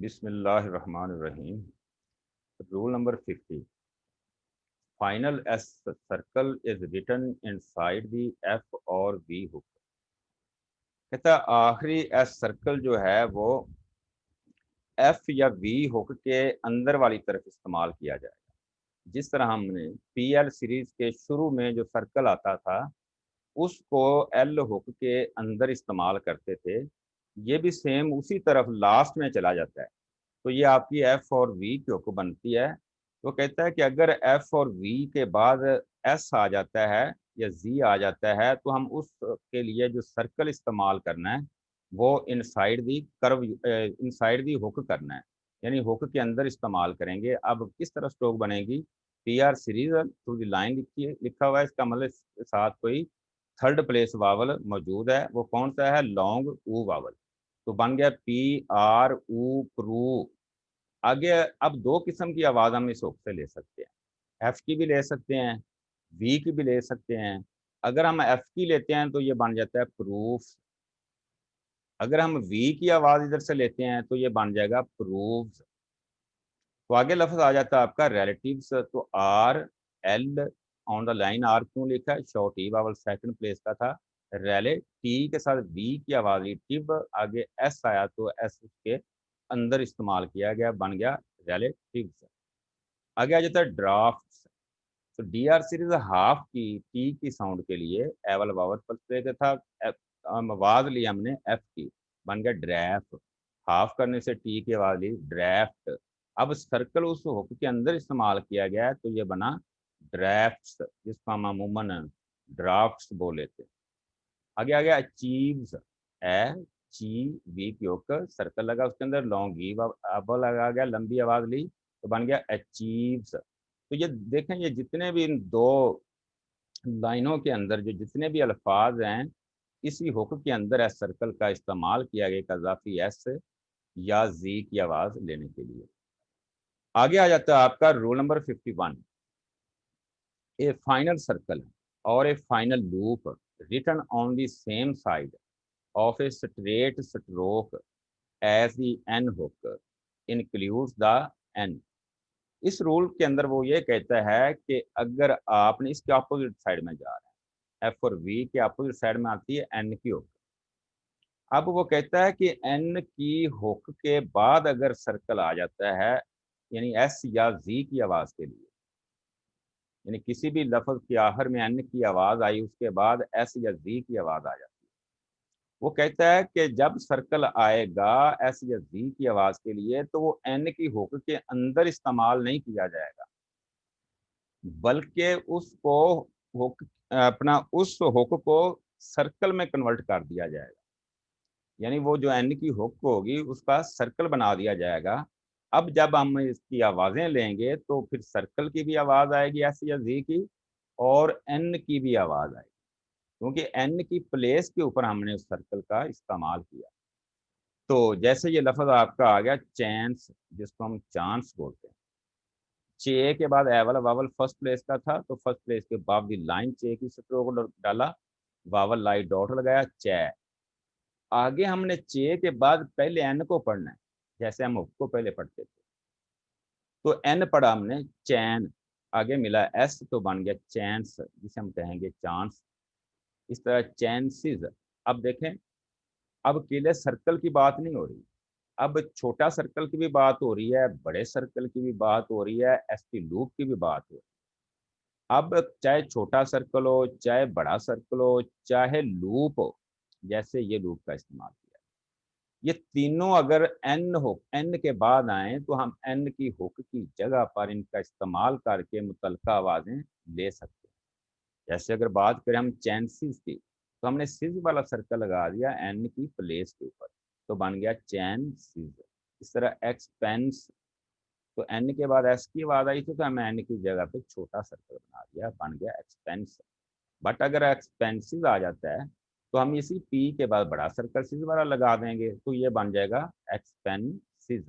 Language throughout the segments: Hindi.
बिस्मिल्लाहिर्रहमानिर्रहीम। Rule number 50। Final S circle is written inside the F और वी हुक। कहता है आखिरी एस सर्कल जो है वो एफ या वी हुक के अंदर वाली तरफ इस्तेमाल किया जाएगा। जिस तरह हमने पी एल सीरीज के शुरू में जो सर्कल आता था उसको एल हुक के अंदर इस्तेमाल करते थे, ये भी सेम उसी तरफ लास्ट में चला जाता है। तो ये आपकी एफ और वी की हुक बनती है। तो कहता है कि अगर एफ और वी के बाद एस आ जाता है या जी आ जाता है तो हम उस के लिए जो सर्कल इस्तेमाल करना है वो inside the curve, inside the hook करना है, यानी हुक के अंदर इस्तेमाल करेंगे। अब किस तरह स्ट्रोक बनेगी? P R series through the line लिखा हुआ है, इसका मतलब साथ कोई थर्ड प्लेस वावल मौजूद है। वो कौन सा है? लॉन्ग ऊ वावल। तो बन गया पी आर ऊ प्रू। आगे अब दो किस्म की आवाज हम इस हुक से ले सकते हैं, एफ की भी ले सकते हैं, वी की भी ले सकते हैं। अगर हम एफ की लेते हैं तो ये बन जाता है प्रूफ। अगर हम वी की आवाज इधर से लेते हैं तो ये बन जाएगा प्रूव्स। तो आगे लफ्ज आ जाता है आपका रिलेटिव्स। तो R L on the line, R क्यों लिखा है? Short E vowel second place का था। रेले टी के साथ वी की आवाज ली टिव, आगे एस आया तो एस के अंदर इस्तेमाल किया गया, बन गया रिलेटिव्स। आगे आ जाता है ड्राफ्ट। तो डी आर सीरीज हाफ की टी की साउंड के लिए एवल वावर प्ले का था। आवाज ली हमने एफ की, बन गया ड्रैफ। हाफ करने से टी की आवाज ली ड्रैफ्ट। अब सर्कल उस हुक के अंदर इस्तेमाल किया गया है तो ये बना ड्राफ्ट्स, जिसको हम अमूमन ड्राफ्ट्स बोल लेते हैं। आगे आ गया अचीव्स। ए ची वी की हुक, सर्कल लगा उसके अंदर, लॉन्ग ई अब लगा गया, लंबी आवाज ली तो बन गया अचीव्स। तो ये देखें, ये जितने भी इन दो लाइनों के अंदर जो जितने भी अल्फाज हैं, इसी हुक के अंदर एस सर्कल का इस्तेमाल किया गया इजाफी एस या जी की आवाज लेने के लिए। आगे आ जाता है आपका rule number 51। A final circle और a final loop written on the same side of a straight stroke as the N hook includes the N. इस रूल के अंदर वो ये कहता है कि अगर आपने इसके अपोजिट साइड में जा रहे हैं, एफ और वी के अपोजिट साइड में आती है एन की हुक। अब वो कहता है कि एन की हुक के बाद अगर सर्कल आ जाता है, यानी एस या जी की आवाज के लिए, यानी किसी भी लफ्ज के आखिर में एन की आवाज आई उसके बाद एस या जी की आवाज आ जाती है। वो कहता है कि जब सर्कल आएगा एस या जी की आवाज के लिए तो वो एन की हुक के अंदर इस्तेमाल नहीं किया जाएगा, बल्कि उसको हुक अपना उस हुक को सर्कल में कन्वर्ट कर दिया जाएगा। यानी वो जो एन की हुक होगी उसका सर्कल बना दिया जाएगा। अब जब हम इसकी आवाजें लेंगे तो फिर सर्कल की भी आवाज आएगी एस या जी की, और एन की भी आवाज आएगी, क्योंकि एन की प्लेस के ऊपर हमने उस सर्कल का इस्तेमाल किया। तो जैसे ये लफ्ज आपका आ गया चांस, जिसको हम चांस बोलते हैं। चे के बाद एवल वावल फर्स्ट प्लेस का था तो फर्स्ट प्लेस के बाद भी लाइन चे की स्ट्रोक डाला, वावल लाई डॉट लगाया चे। आगे हमने चे के बाद पहले एन को पढ़ना है, जैसे हम को पहले पढ़ते थे। तो एन पढ़ा हमने चैन, आगे मिला एस तो बन गया चैंस, जिसे हम कहेंगे चांस। इस तरह चैंसिस। अब देखें, अब केवल सर्कल की बात नहीं हो रही, अब छोटा सर्कल की भी बात हो रही है, बड़े सर्कल की भी बात हो रही है, एस की लूप की भी बात हो रही है। अब चाहे छोटा सर्कल हो, चाहे बड़ा सर्कल हो, चाहे लूप हो, जैसे ये लूप का इस्तेमाल किया, ये तीनों अगर एन हो एन के बाद आए तो हम एन की हुक की जगह पर इनका इस्तेमाल करके मुतलका आवाजें ले सकते हैं। जैसे अगर बात करें हम चैनसिस की, तो हमने सिज वाला सर्कल लगा दिया एन की प्लेस के ऊपर, तो बन गया चैन सिज। इस तरह एक्सपेंस, तो एन के बाद एस की आवाज आई थी तो हमने एन की जगह पे छोटा सर्कल बना दिया, बन गया एक्सपेंस। बट अगर एक्सपेंसिव आ जाता है तो हम इसी पी के बाद बड़ा सर्कल सिज वाला लगा देंगे तो ये बन जाएगा एक्सपेंसिव।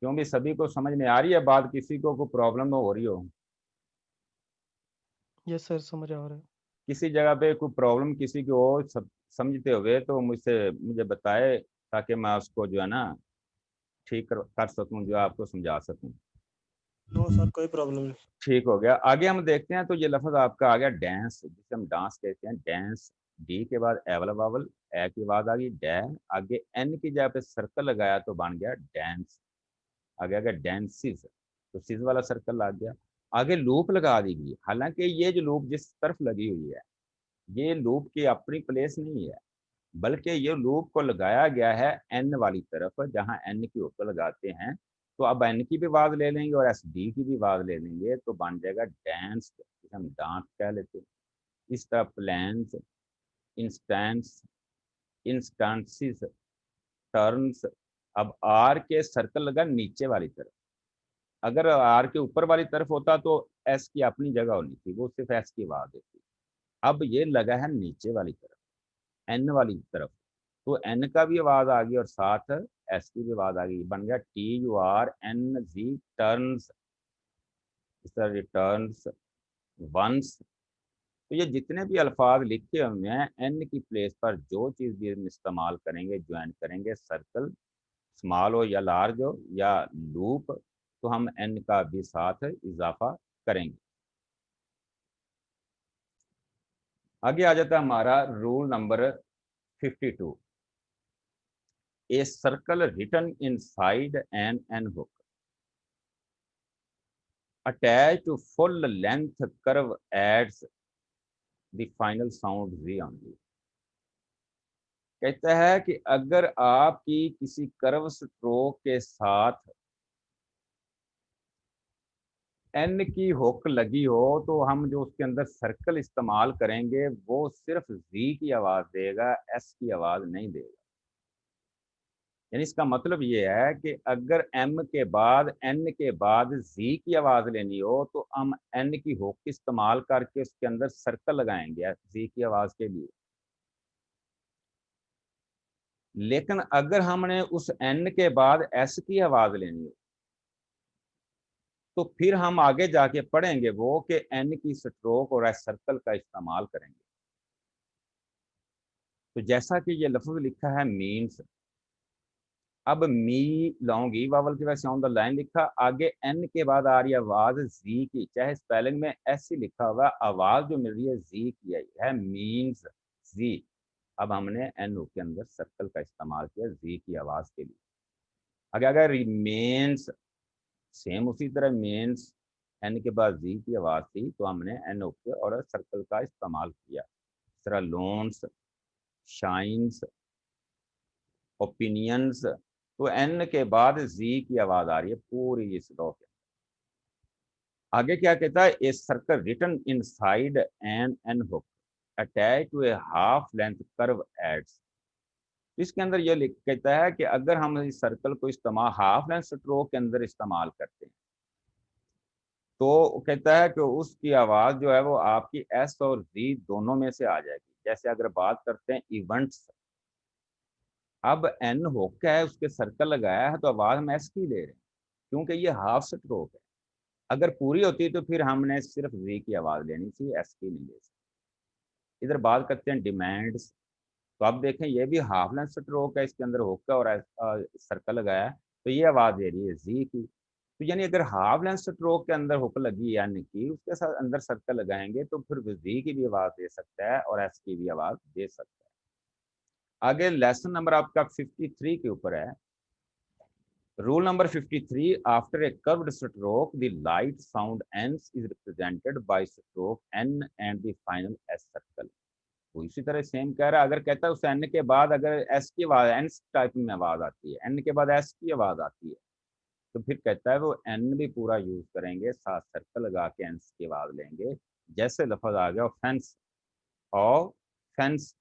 क्योंकि सभी को समझ में आ रही है बात, किसी को कोई प्रॉब्लम हो रही हो, यस सर, समझ आ रहा है। किसी जगह पे कोई प्रॉब्लम किसी की हो समझते हुए तो मुझसे मुझे बताए, ताकि मैं उसको जो है ना ठीक कर सकूं, जो आपको समझा सकूं। नो सर, कोई प्रॉब्लम नहीं। ठीक हो गया। आगे हम देखते हैं, तो ये लफ्ज आपका आ गया डांस, जिसे हम डांस कहते हैं, डांस। डी के बाद ए वाला वावल, ए की बाद आ गई डै, आगे एन की जगह पे सर्कल लगाया तो बन गया डांस। आगे आ गया डांसिस, तो सिज वाला सर्कल लग गया। आगे लूप लगा दी गई, हालांकि ये जो लूप जिस तरफ लगी हुई है, ये लूप की अपनी प्लेस नहीं है, बल्कि ये लूप को लगाया गया है एन वाली तरफ, जहां एन के ऊपर लगाते हैं। तो अब एन की भी आवाज ले लेंगे और एस डी की भी आवाज ले लेंगे, तो बन जाएगा डांस, जिसे हम डांस कह लेते हैं। इस तरह प्लान्स, इंस्टेंस, इंस्टांसिस, टर्न्स। अब आर के सर्कल लगा नीचे वाली तरफ, अगर आर के ऊपर वाली तरफ होता तो एस की अपनी जगह होनी थी, वो सिर्फ एस की आवाज देती। अब ये लगा है नीचे वाली तरफ, एन वाली तरफ, तो एन का भी आवाज आ गई और साथ एस की भी आवाज आ गई, बन गया TURNS, टर्न्स। इस तरह रिटर्न्स, वंस। तो ये जितने भी अल्फाज लिखे हुए हैं, एन की प्लेस पर जो चीज़ भी हम इस्तेमाल करेंगे, ज्वाइन करेंगे, सर्कल स्मॉल हो या लार्ज हो या लूप, तो हम एन का भी साथ इजाफा करेंगे। आगे आ जाता है हमारा rule number 52। A circle written inside an hook attached to full length curve adds the final sound Z only। कहता है कि अगर आपकी किसी कर्व स्ट्रोक के साथ एन की हुक लगी हो, तो हम जो उसके अंदर सर्कल इस्तेमाल करेंगे वो सिर्फ जी की आवाज देगा, एस की आवाज नहीं देगा। यानी इसका मतलब ये है कि अगर एम के बाद एन के बाद जी की आवाज लेनी हो, तो हम एन की हुक इस्तेमाल करके उसके अंदर सर्कल लगाएंगे जी की आवाज के लिए। लेकिन अगर हमने उस एन के बाद एस की आवाज लेनी हो, तो फिर हम आगे जाके पढ़ेंगे वो कि एन की स्ट्रोक और एस सर्कल का इस्तेमाल करेंगे। तो जैसा कि ये लफ्ज लिखा है मीन्स, अब मी लॉन्ग ई वावल की वजह से ऑन द लाइन लिखा, आगे एन के बाद आ रही है आवाज जी की, चाहे स्पेलिंग में एस ही लिखा हुआ, आवाज जो मिल रही है जी की है मीन्स जी। अब हमने एन के अंदर सर्कल का इस्तेमाल किया जी की आवाज के लिए। आगे अगर रिमेन्स, सेम उसी तरह मेंस, एन के बाद जी की आवाज थी तो हमने एन ओके और सर्कल का इस्तेमाल किया। इस तरह लोन्स, शाइन्स, ओपिनियंस, तो एन के बाद जी की आवाज आ रही है पूरी इस लॉ के। आगे क्या कहता है, A circle written inside an hook attach to a half length curve adds. इसके अंदर यह कहता है कि अगर हम इस सर्कल को इस्तेमाल हाफ लेंथ स्ट्रोक के अंदर इस्तेमाल करते हैं, तो कहता है कि उसकी आवाज जो है वो आपकी एस और जी दोनों में से आ जाएगी। जैसे अगर बात करते हैं इवेंट्स, अब एन होक है, उसके सर्कल लगाया है, तो आवाज हम एस की ले रहे हैं, क्योंकि ये हाफ स्ट्रोक है। अगर पूरी होती तो फिर हमने सिर्फ जी की आवाज लेनी थी, एस की नहीं ले सकते। इधर बात करते हैं डिमांड्स, तो आप देखें ये भी हाफ लेंथ स्ट्रोक है, इसके अंदर होक और सर्कल लगाया है, तो ये आवाज दे रही है जी की। तो यानी अगर हाफ लेंथ स्ट्रोक के अंदर हुक लगी यानी कि उसके साथ अंदर सर्कल लगाएंगे, तो फिर जी की भी आवाज दे सकता है और एस की भी आवाज दे सकता है। आगे लेसन नंबर आपका 53 के ऊपर है। Rule number 53, after a curved stroke the light sound NS is represented by stroke N and the final S circle. वो इसी तरह सेम कह रहा है, अगर कहता है उस एन के बाद अगर एस की आवाज एन टाइप में आवाज आती है, एन के बाद एस की आवाज आती है, तो फिर कहता है वो एन भी पूरा यूज करेंगे, साथ सर्कल लगा के एन की आवाज लेंगे। जैसे लफज आ गया फेंस, और fence,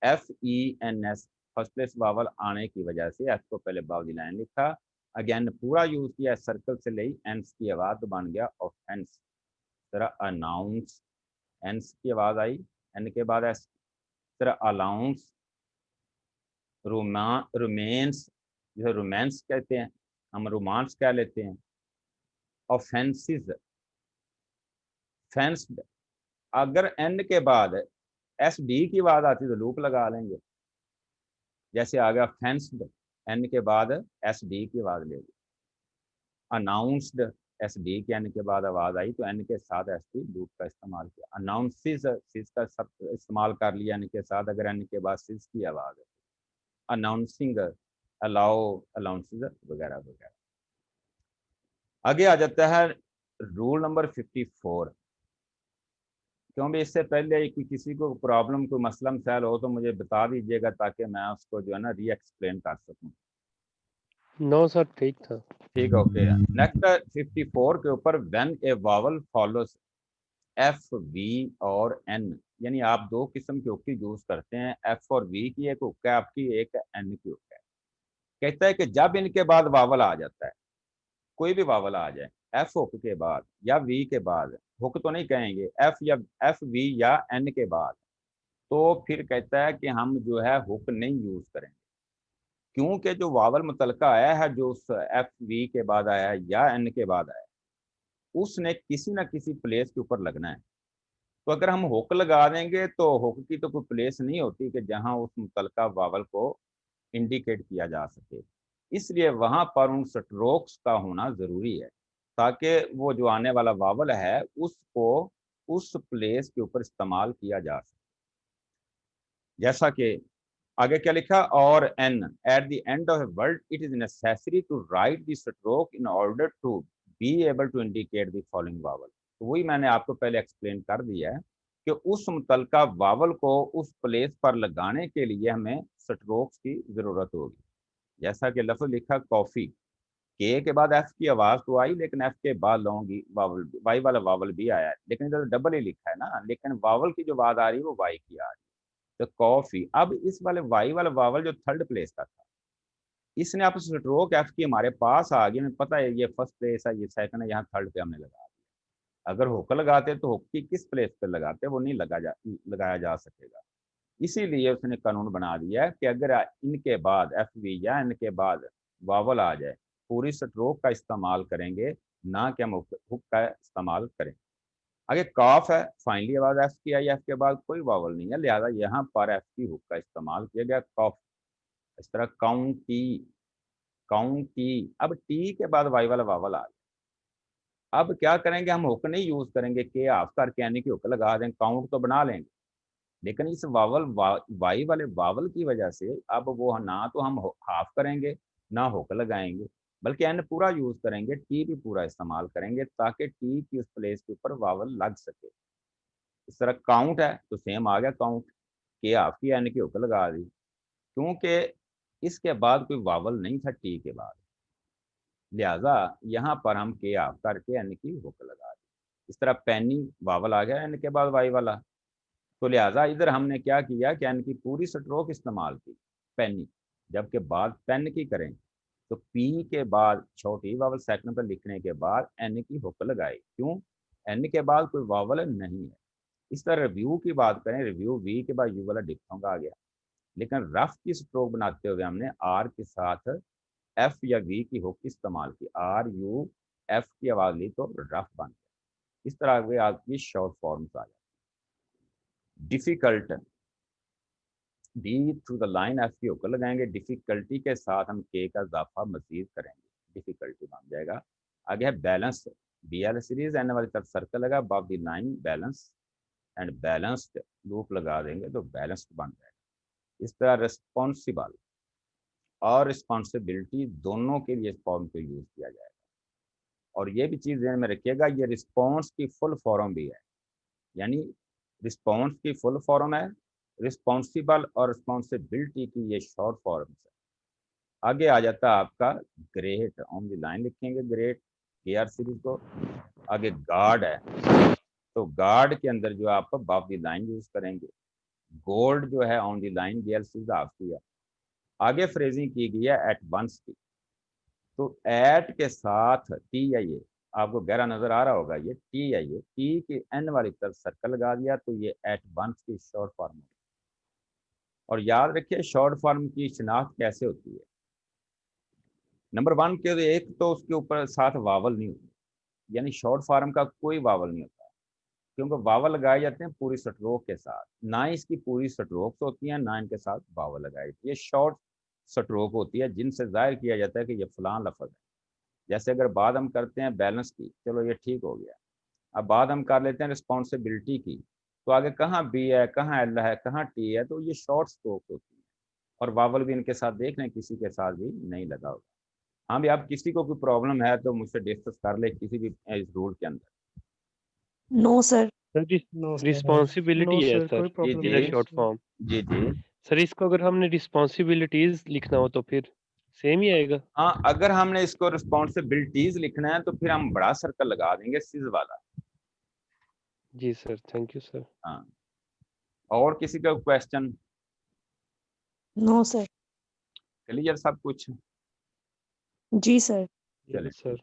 FENS, first place vowel आने की वजह से एफ को पहले बावली लाइन लिखा, अगेन पूरा यूज किया, सर्कल से ली एंस की आवाज, तो बन गया ऑफेंस। तरह अनाउंस, एंस की आवाज आई, एन के बाद एस। तरह अलाउंस, रोमांस, जो रोमांस कहते हैं, हम रोमांस कह लेते हैं। ऑफेंसिस, फेंस्ड, अगर एन के बाद एस डी की आवाज आती तो लूप लगा लेंगे, जैसे आ गया फेंस्ड, एन के बाद एस डी की आवाज ले ली, अनाउंस्ड एस डी के एन के बाद आवाज आई तो एन के साथ एस डी लूप का इस्तेमाल किया। अनाउंसिस सिस का सब इस्तेमाल कर लिया एन के साथ, अगर एन के बाद सिस की आवाज है। अनाउंसिंग, अलाउ, अलाउंसिस वगैरह वगैरह। आगे आ जाता है रूल नंबर 54। क्योंकि इससे पहले किसी को प्रॉब्लम, कोई मसला मसाइल हो तो मुझे बता दीजिएगा ताकि मैं उसको जो है ना री एक्सप्लेन कर सकूं। नो सर, ठीक था। ठीक, ओके। नेक्स्ट 54 के ऊपर, when a vowel follows F V और एन, यानी आप दो किस्म की हुक्की यूज करते हैं, एफ और वी की एक हुक्का है आपकी, एक एन की हुक्का है। कहता है कि जब इनके बाद वावल आ जाता है, कोई भी वावल आ जाए एफ हुक के बाद या वी के बाद, हुक तो नहीं कहेंगे, एफ या एफ वी या एन के बाद, तो फिर कहता है कि हम जो है हुक नहीं यूज करेंगे, क्योंकि जो वावल मुतलका आया है, जो उस एफ वी के बाद आया है या एन के बाद आया है, उसने किसी ना किसी प्लेस के ऊपर लगना है। तो अगर हम हुक लगा देंगे तो हुक की तो कोई प्लेस नहीं होती कि जहां उस मुतलका वावल को इंडिकेट किया जा सके, इसलिए वहां पर उन स्ट्रोक्स का होना जरूरी है ताकि वो जो आने वाला वावल है उसको उस प्लेस के ऊपर इस्तेमाल किया जा सके। जैसा कि आगे क्या लिखा, और N at the end of a word it is necessary to write the stroke in order to be able to indicate the following vowel. तो वही मैंने आपको पहले एक्सप्लेन कर दिया है कि उस मुतलका वावल को उस प्लेस पर लगाने के लिए हमें स्ट्रोक्स की जरूरत होगी। जैसा कि लफ्ज लिखा कॉफी, के बाद एफ की आवाज तो आई, लेकिन एफ के बाद लॉन्ग वावल, वाई वाला वावल भी आया है, लेकिन इधर डबल ही लिखा है ना, लेकिन वावल की जो आवाज आ रही है वो वाई की आ रही है। तो कॉफी, अब इस वाले वाई वाला वावल जो थर्ड प्लेस का था, इसने आप स्ट्रोक एफ की हमारे पास आ गई, हमें पता है ये फर्स्ट प्लेस है, ये सेकंड है, यहाँ थर्ड पे हमने लगा दिया। अगर हुक लगाते तो हुक की किस प्लेस पे लगाते, वो नहीं लगाया जा सकेगा। इसीलिए उसने कानून बना दिया है कि अगर इनके बाद एफ वी या इनके बाद वावल आ जाए, पूरी स्ट्रोक का इस्तेमाल करेंगे, ना कि हम हुक का इस्तेमाल करें। आगे काफ है, फाइनली आवाज एफ की आई, एफ के बाद कोई वावल नहीं है, लिहाजा यहाँ पर एफ की हुक का इस्तेमाल किया गया, कॉफ। इस तरह काउंटी, काउंटी, अब टी के बाद वाई वाला वावल आ गया। अब क्या करेंगे, हम हुक नहीं यूज करेंगे के हाफ करके यानी कि हुक लगा देंगे, काउंट तो बना लेंगे, लेकिन इस वावल वाई वाले वावल की वजह से अब वो ना तो हम हाफ करेंगे ना हुक लगाएंगे, बल्कि एन पूरा यूज करेंगे, टी भी पूरा इस्तेमाल करेंगे ताकि टी की उस प्लेस के ऊपर वावल लग सके। इस तरह काउंट है तो सेम आ गया काउंट, के हाफ की एन की हुक लगा दी, क्योंकि इसके बाद कोई वावल नहीं था टी के बाद, लिहाजा यहाँ पर हम के हाफ करके एन की हुक लगा दी। इस तरह पैनी, वावल आ गया एन के बाद वाई वाला, तो लिहाजा इधर हमने क्या किया कि एन की पूरी स्ट्रोक इस्तेमाल की, पेनी, जबकि बात पेन की करें तो पी के बाद छोटी वावल सेकंड पर लिखने के बाद एन की हुक लगाई, क्यों, एन के बाद कोई वावल नहीं है। इस तरह रिव्यू की बात करें, रिव्यू वी के बाद यू वाला डिप्थोंग आ गया, लेकिन रफ की स्ट्रोक बनाते हुए हमने आर के साथ एफ या वी की हुक इस्तेमाल की, आर यू एफ की आवाज ली तो रफ बन गया। इस तरह वे आपकी शॉर्ट फॉर्म्स आ जाए। Difficult, D through the line F की होकर लगाएंगे, डिफिकल्टी के साथ हम के का इजाफा मजीद करेंगे, डिफिकल्टी बन जाएगा। आगे है balance, B L series N वाली तरफ सर्कल लगा, above the line balance and balanced loop लगा देंगे तो बैलेंस्ड बन जाएगा। इस तरह रिस्पॉन्सिबल और रिस्पॉन्सिबिलिटी दोनों के लिए इस फॉर्म को यूज किया जाएगा। और ये भी चीज ध्यान में रखिएगा, ये रिस्पॉन्स की फुल फॉर्म भी है, यानी रिस्पॉन्स की फुल फॉर्म है, रिस्पॉन्सिबल और रिस्पॉन्सिबिलिटी की ये शॉर्ट फॉर्म है। आगे आ जाता है आपका ग्रेट, ऑन द लाइन लिखेंगे ग्रेट के आर सीरीज को। आगे गार्ड है, तो गार्ड के अंदर जो आप अबव द लाइन यूज करेंगे, गोल्ड जो है on the line gear series of किया। आगे फ्रेजिंग की गई है एट वंस की, तो एट के साथ टी है, ये आपको गहरा नजर आ रहा होगा, ये टी है, ये टी के एन वाली तरफ सर्कल लगा दिया तो ये एट वंस की शॉर्ट फॉर्म है। और याद रखिए शॉर्ट फॉर्म की शिनाख्त कैसे होती है। नंबर वन के एक तो उसके ऊपर साथ वावल नहीं होती, यानी शॉर्ट फॉर्म का कोई वावल नहीं होता, क्योंकि वावल लगाए जाते हैं पूरी स्ट्रोक के साथ, ना इसकी पूरी स्ट्रोक्स होती हैं ना इनके साथ वावल लगाए, ये शॉर्ट स्ट्रोक होती है जिनसे जाहिर किया जाता है कि ये फलां लफ्ज है। जैसे अगर बात हम करते हैं बैलेंस की, चलो ये ठीक हो गया। अब बात हम कर लेते हैं रिस्पॉन्सिबिलिटी की, तो आगे कहाँ बी है, कहाँ एल है, कहाँ टी है, तो ये शॉर्ट स्ट्रोक होती है। और वावल भी इनके साथ देख लें, किसी के साथ भी नहीं लगा होगा। हाँ भी, आप किसी को कोई प्रॉब्लम है तो मुझसे डिस्कस कर ले किसी भी इस रूल के अंदर। No sir. Sir no sir, responsibility है कोई सर, प्रॉब्लम जी, इधर नहीं शॉर्ट है। फॉर्म। जी जी। सर इसको अगर हमने रिस्पॉन्सिबिलिटीज लिखना हो तो फिर सेम ही आएगा। हाँ, अगर हमने इसको रिस्पॉन्सिबिलिटीज लिखना है तो फिर हम बड़ा सर्कल लगा देंगे सिज वाला। जी सर, थैंक यू सर। हाँ, और किसी का क्वेश्चन? No sir. क्लियर सब कुछ? जी सर। चलें। सर